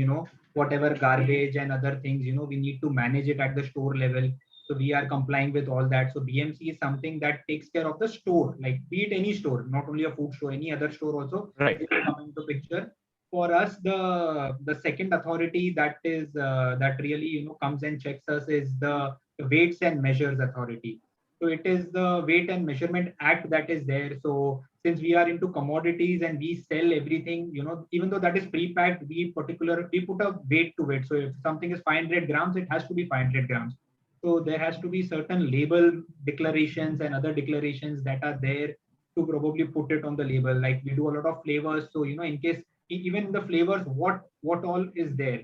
whatever garbage and other things, we need to manage it at the store level. So we are complying with all that. So BMC is something that takes care of the store, like be it any store, not only a food store, any other store also. Right. It will come into picture. For us, the second authority that is that really comes and checks us is the weights and measures authority. So it is the weight and measurement act that is there. So since we are into commodities and we sell everything, even though that is pre-packed, we put a weight to it. So if something is 500 grams, it has to be 500 grams. So there has to be certain label declarations and other declarations that are there to probably put it on the label. Like we do a lot of flavors, so in case even the flavors, what all is there.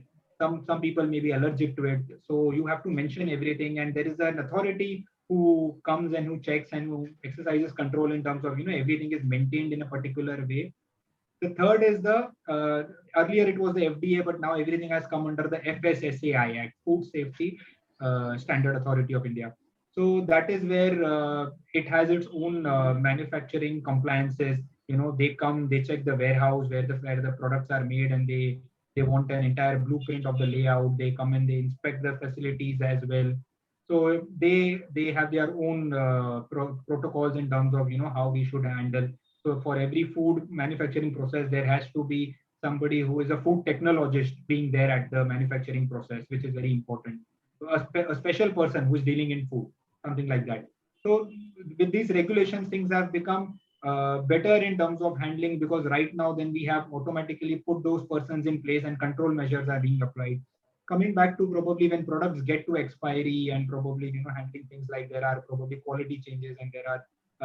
some people may be allergic to it. So you have to mention everything, and there is an authority who comes and who checks and who exercises control in terms of everything is maintained in a particular way. The third is the earlier it was the FDA, but now everything has come under the FSSAI Act, Food Safety Standard Authority of India. So that is where it has its own manufacturing compliances. They come, they check the warehouse where the products are made, and they want an entire blueprint of the layout. They come and they inspect the facilities as well. So they have their own protocols in terms of how we should handle. So for every food manufacturing process, there has to be somebody who is a food technologist being there at the manufacturing process, which is very important. So a special person who is dealing in food, something like that. So with these regulations, things have become better in terms of handling, because right now then we have automatically put those persons in place and control measures are being applied. Coming back to probably when products get to expiry and probably handling things like there are probably quality changes, and there are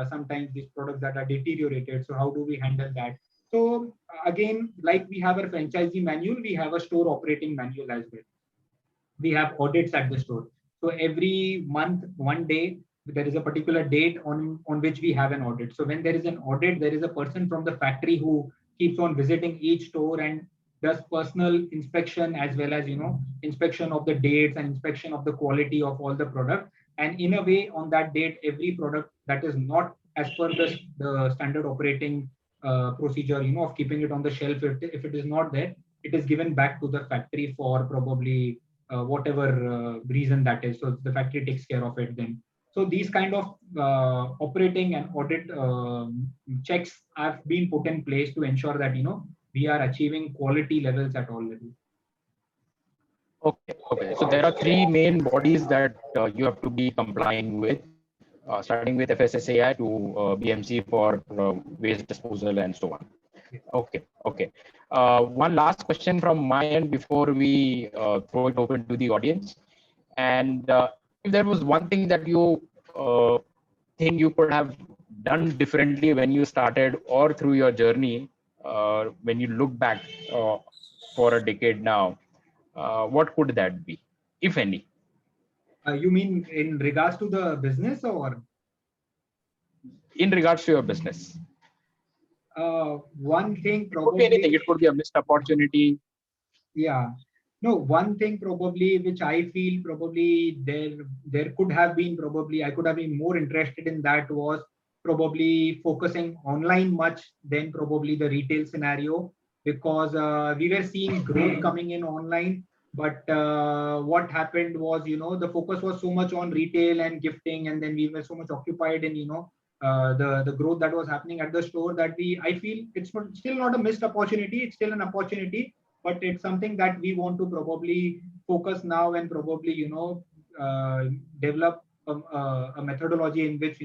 sometimes these products that are deteriorated. So how do we handle that? So again, like we have a franchisee manual, we have a store operating manual as well. We have audits at the store. So every month, one day, there is a particular date on which we have an audit. So when there is an audit, there is a person from the factory who keeps on visiting each store and does personal inspection, as well as inspection of the dates and inspection of the quality of all the product. And in a way, on that date, every product that is not as per the standard operating procedure, of keeping it on the shelf, if it is not there, it is given back to the factory for probably whatever reason that is. So the factory takes care of it then. So these kind of operating and audit checks have been put in place to ensure that we are achieving quality levels at all levels. Okay. So there are three main bodies that you have to be complying with, starting with FSSAI to BMC for waste disposal and so on. Okay. One last question from my end before we throw it open to the audience. And if there was one thing that you think you could have done differently when you started or through your journey, when you look back for a decade now, what could that be, if any? You mean in regards to the business, or? In regards to your business. One thing probably. It could be anything. It could be a missed opportunity. Yeah. No, one thing probably which I feel probably there could have been, probably I could have been more interested in, that was probably focusing online much than probably the retail scenario, because we were seeing growth coming in online. But what happened was, the focus was so much on retail and gifting, and then we were so much occupied in, the growth that was happening at the store, that I feel it's still not a missed opportunity. It's still an opportunity, but it's something that we want to probably focus now and probably, develop a methodology in which,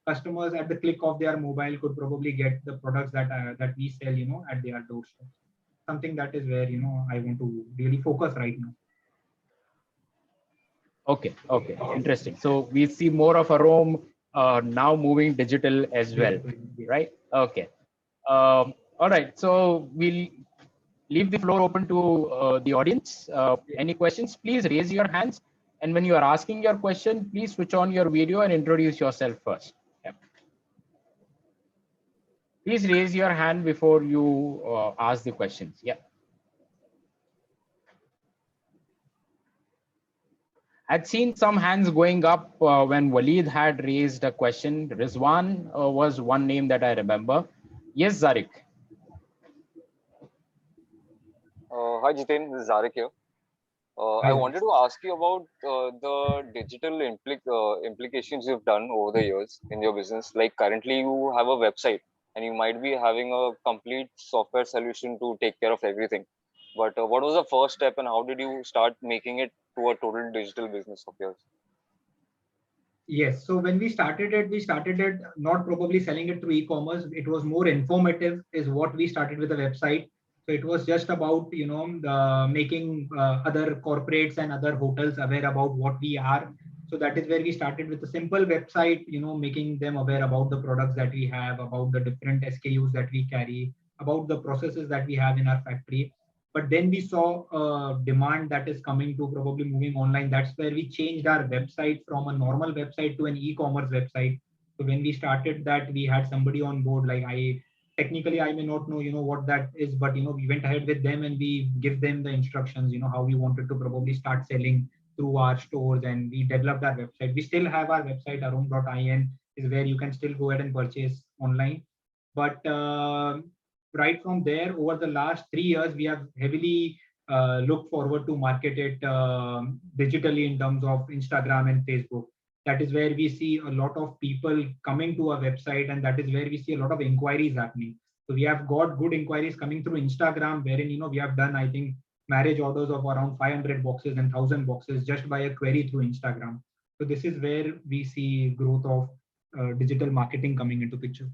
customers at the click of their mobile could probably get the products that we sell, at their doorstep. Something that is where, I want to really focus right now. Okay. Interesting. So we see more of Arome now moving digital as well, right? Okay. All right. So we'll leave the floor open to the audience. Any questions, please raise your hands. And when you are asking your question, please switch on your video and introduce yourself first. Yeah. Please raise your hand before you ask the questions. Yeah. I'd seen some hands going up when Waleed had raised a question. Rizwan was one name that I remember. Yes, Zarik. Hi Jiten, this is Zarik here. I wanted to ask you about the digital implications you've done over the years in your business. Like currently you have a website and you might be having a complete software solution to take care of everything. But what was the first step and how did you start making it to a total digital business of yours? Yes. So when we started it not probably selling it through e-commerce. It was more informative is what we started with the website. So it was just about, making other corporates and other hotels aware about what we are. So that is where we started with a simple website, making them aware about the products that we have, about the different SKUs that we carry, about the processes that we have in our factory. But then we saw a demand that is coming to probably moving online. That's where we changed our website from a normal website to an e-commerce website. So when we started that, we had somebody on board. Like technically I may not know, what that is, but we went ahead with them and we give them the instructions, how we wanted to probably start selling through our stores, and we developed our website. We still have our website, arun.in is where you can still go ahead and purchase online. But right from there, over the last 3 years, we have heavily looked forward to market it digitally in terms of Instagram and Facebook. That is where we see a lot of people coming to our website, and that is where we see a lot of inquiries happening. So we have got good inquiries coming through Instagram, wherein we have done, I think, marriage orders of around 500 boxes and 1,000 boxes just by a query through Instagram. So this is where we see growth of digital marketing coming into picture.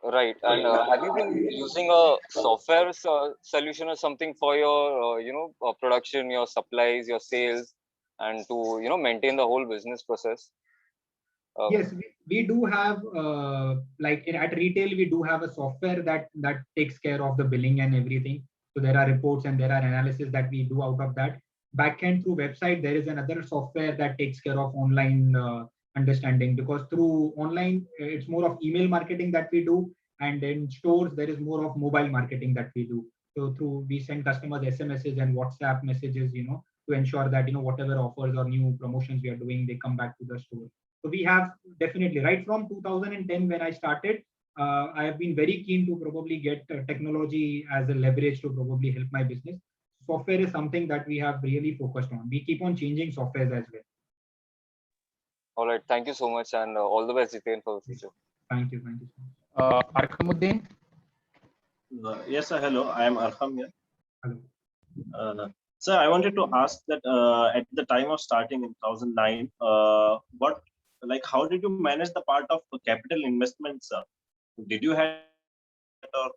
Right. And have you been using a software solution or something for your, production, your supplies, your sales, and to, maintain the whole business process? Yes, we do have, like at retail, we do have a software that takes care of the billing and everything. So there are reports and there are analysis that we do out of that. Backend through website, there is another software that takes care of online understanding, because through online, it's more of email marketing that we do. And in stores, there is more of mobile marketing that we do. So we send customers SMSs and WhatsApp messages, to ensure that, whatever offers or new promotions we are doing, they come back to the store. So we have definitely, right from 2010 when I started, I have been very keen to probably get technology as a leverage to probably help my business. Software is something that we have really focused on. We keep on changing softwares as well. All right. Thank you so much, and all the best, Jiten, for the future. Thank you. Thank you. Arkamuddin? Yes, sir. Hello. I am Arham here. Hello. Sir, I wanted to ask that at the time of starting in 2009, how did you manage the part of capital investments? Did you have, or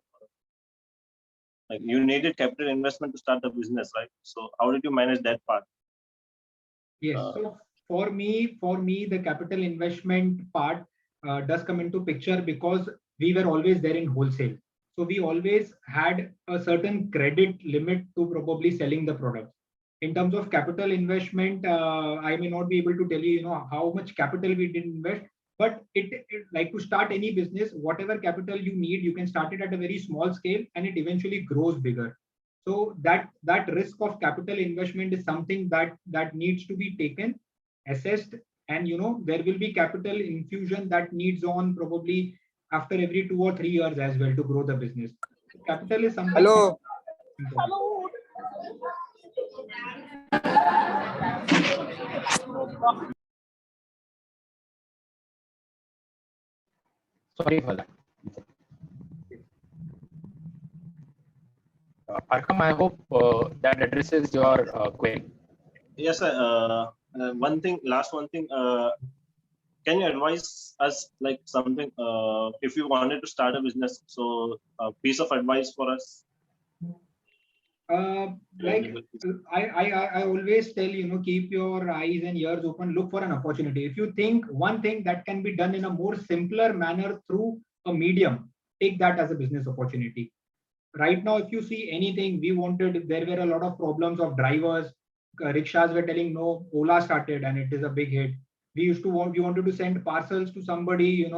you needed capital investment to start the business, right? So how did you manage that part? Yes. So for me, the capital investment part does come into picture because we were always there in wholesale. So we always had a certain credit limit to probably selling the product. In terms of capital investment, I may not be able to tell you, how much capital we did invest, but it like to start any business, whatever capital you need, you can start it at a very small scale and it eventually grows bigger. So that risk of capital investment is something that needs to be taken, assessed, and there will be capital infusion that needs on probably after every 2 or 3 years as well to grow the business. Capital is something. Hello. Sorry for that. Arkham, I hope that addresses your query. Yes, sir. Last one thing. Can you advise us like something if you wanted to start a business? So a piece of advice for us. I always tell keep your eyes and ears open, look for an opportunity. If you think one thing that can be done in a more simpler manner through a medium, take that as a business opportunity. Right now, if you see anything, there were a lot of problems of drivers. Rickshaws were telling no, Ola started and it is a big hit. We wanted to send parcels to somebody,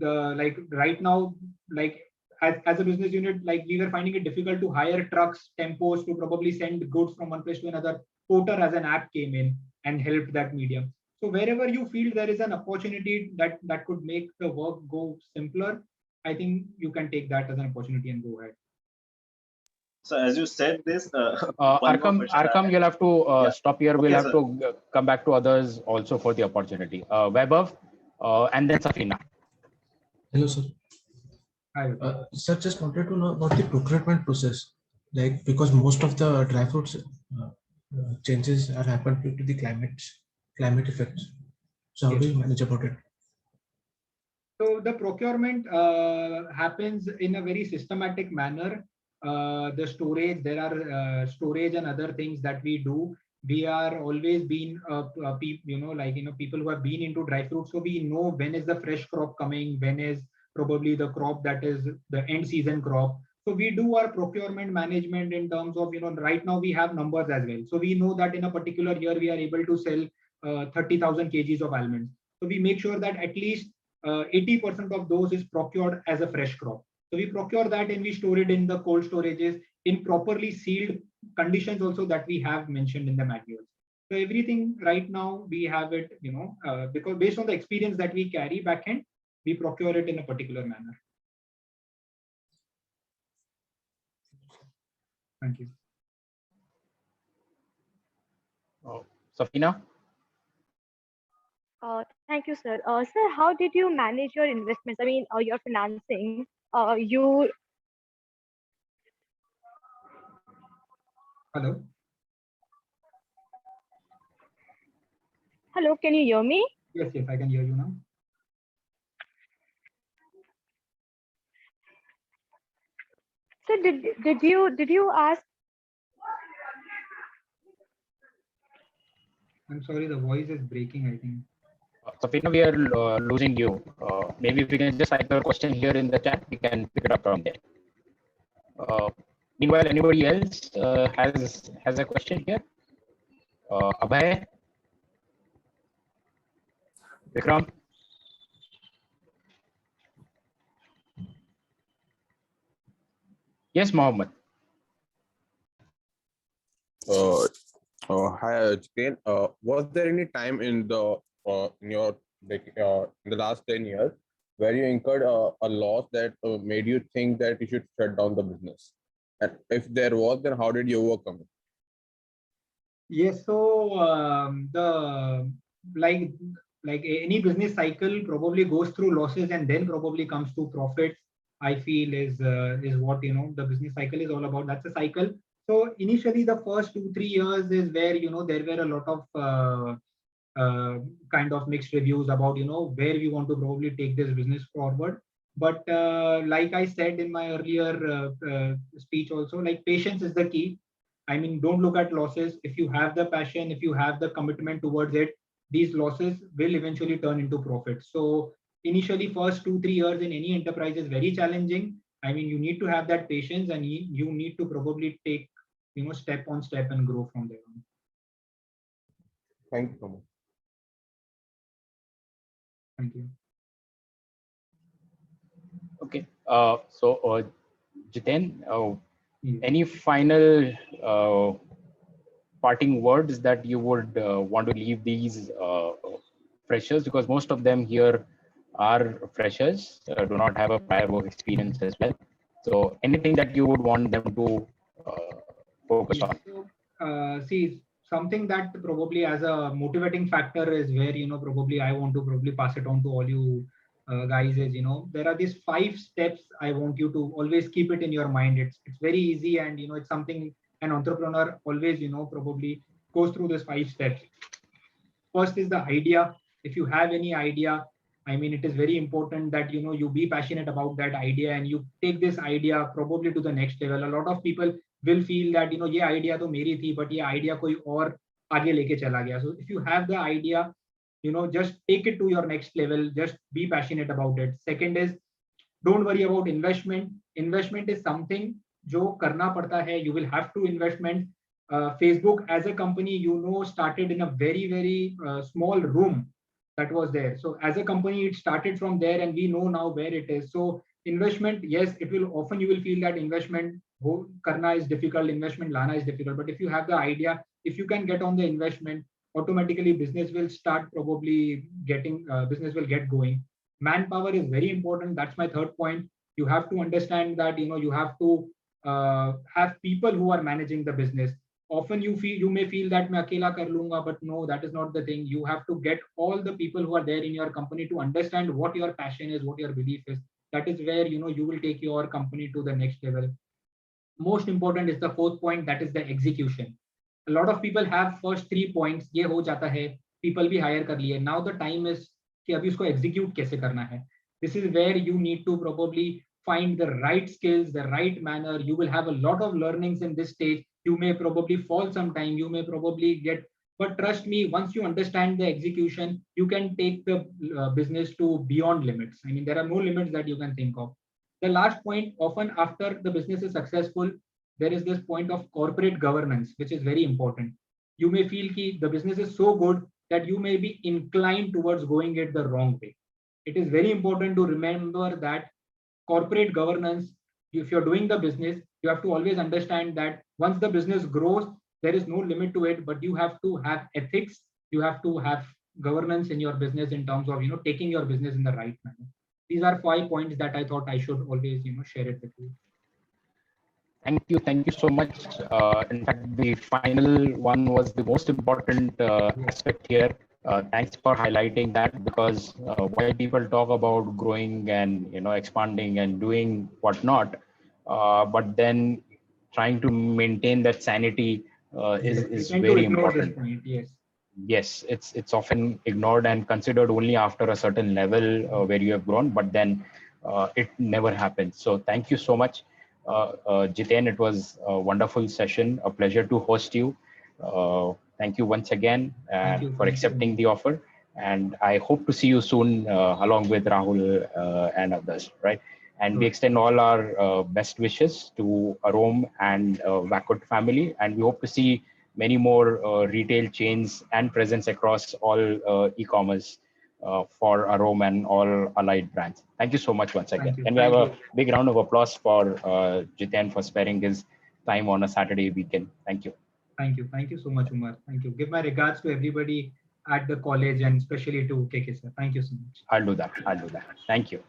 right now, as a business unit, we were finding it difficult to hire trucks, tempos to probably send goods from one place to another. Porter as an app came in and helped that medium. So wherever you feel there is an opportunity that could make the work go simpler, I think you can take that as an opportunity and go ahead. So as you said this, Arkham, you'll have to stop here. We'll have sir. to come back to others also for the opportunity. Vaibhav, and then Safina. Hello, sir. Hi. Sir, just wanted to know about the procurement process, because most of the dry fruits changes are happened due to the climate effects. So how do you manage about it? So the procurement happens in a very systematic manner. The storage, there are storage and other things that we do. We are always been people who have been into dry fruits, so we know when is the fresh crop coming, when is probably the crop that is the end season crop. So we do our procurement management in terms of, right now we have numbers as well. So we know that in a particular year, we are able to sell 30,000 kgs of almonds. So we make sure that at least 80% of those is procured as a fresh crop. So we procure that and we store it in the cold storages in properly sealed conditions also that we have mentioned in the manuals. So everything right now we have it, because based on the experience that we carry back end, we procure it in a particular manner. Thank you. Safina? Thank you, sir. Sir, how did you manage your investments? I mean, your financing. You. Hello. Hello, can you hear me? Yes, I can hear you now. So did you ask? I'm sorry, the voice is breaking, I think. Safina, we are losing you. Maybe if we can just type your question here in the chat, we can pick it up from there. Meanwhile, anybody else has a question here? Abhay? Vikram? Yes, Mohammed. Hi, Jitin. Was there any time in the in your in the last 10 years where you incurred a loss that made you think that you should shut down the business? And if there was, then how did you overcome it? Yes, so the like any business cycle probably goes through losses and then probably comes to profits. I feel is what the business cycle is all about. That's a cycle. So initially, the first 2-3 years is where there were a lot of kind of mixed reviews about where we want to probably take this business forward. But like I said in my earlier speech also, like patience is the key. I mean, don't look at losses. If you have the passion, if you have the commitment towards it, these losses will eventually turn into profits. So initially, first 2-3 years in any enterprise is very challenging. I mean, you need to have that patience and you need to probably take, step on step and grow from there on. Thank you so much. Thank you. Okay. So, Jiten, Yes. any final parting words that you would want to leave these freshers, because most of them here are freshers, do not have a prior work experience as well. So anything that you would want them to focus on? So, see, something that probably as a motivating factor is where, probably I want to probably pass it on to all you guys is, there are these 5 steps I want you to always keep it in your mind. It's very easy and, it's something an entrepreneur always, probably goes through these 5 steps. First is the idea. If you have any idea, I mean, it is very important that, you be passionate about that idea and you take this idea probably to the next level. A lot of people will feel that, ye idea to meri thi, but ye idea koi aur aage leke chala gaya. So if you have the idea, just take it to your next level. Just be passionate about it. Second is, don't worry about investment. Investment is something jo karna padta hai. You will have to investment. Facebook as a company, started in a very, very small room that was there. So as a company, it started from there and we know now where it is. So investment, yes, it will often you will feel that investment karna is difficult, investment lana is difficult. But if you have the idea, if you can get on the investment, automatically business will start probably getting, business will get going. Manpower is very important. That's my third point. You have to understand that, you have to have people who are managing the business. Often you may feel that मैं अकेला कर लूंगा, but no, that is not the thing. You have to get all the people who are there in your company to understand what your passion is, what your belief is. That is where you will take your company to the next level. Most important is the fourth point, that is the execution. A lot of people have first 3 points, ये हो जाता है, people भी hire कर लिए. Now the time is कि अभी उसको execute कैसे करना है. This is where you need to probably find the right skills, the right manner. You will have a lot of learnings in this stage. You may probably fall sometime, you may probably get, but trust me, once you understand the execution, you can take the business to beyond limits. I mean, there are no limits that you can think of. the last point, often after the business is successful, there is this point of corporate governance, which is very important. You may feel that the business is so good that you may be inclined towards going it the wrong way. It is very important to remember that corporate governance, if you're doing the business, you have to always understand that once the business grows, there is no limit to it, but you have to have ethics, you have to have governance in your business in terms of taking your business in the right manner. These are 5 points that I thought I should always share it with you. Thank you so much. In fact, the final one was the most important aspect here. Thanks for highlighting that, because while people talk about growing and expanding and doing whatnot, but then trying to maintain that sanity is very important. Point, yes. Yes, it's often ignored and considered only after a certain level where you have grown, but then it never happens. So thank you so much, Jiten. It was a wonderful session, a pleasure to host you. Thank you once again for accepting the offer, and I hope to see you soon along with Rahul and others, right? And we extend all our best wishes to Arome and Vakut family, and we hope to see many more retail chains and presence across all e-commerce for Arome and all allied brands. Thank you so much once again. Can we have a big round of applause for Jiten for sparing his time on a Saturday weekend? Thank you. Thank you so much, Umar. Thank you. Give my regards to everybody at the college and especially to KK sir. Thank you so much. I'll do that. Thank you.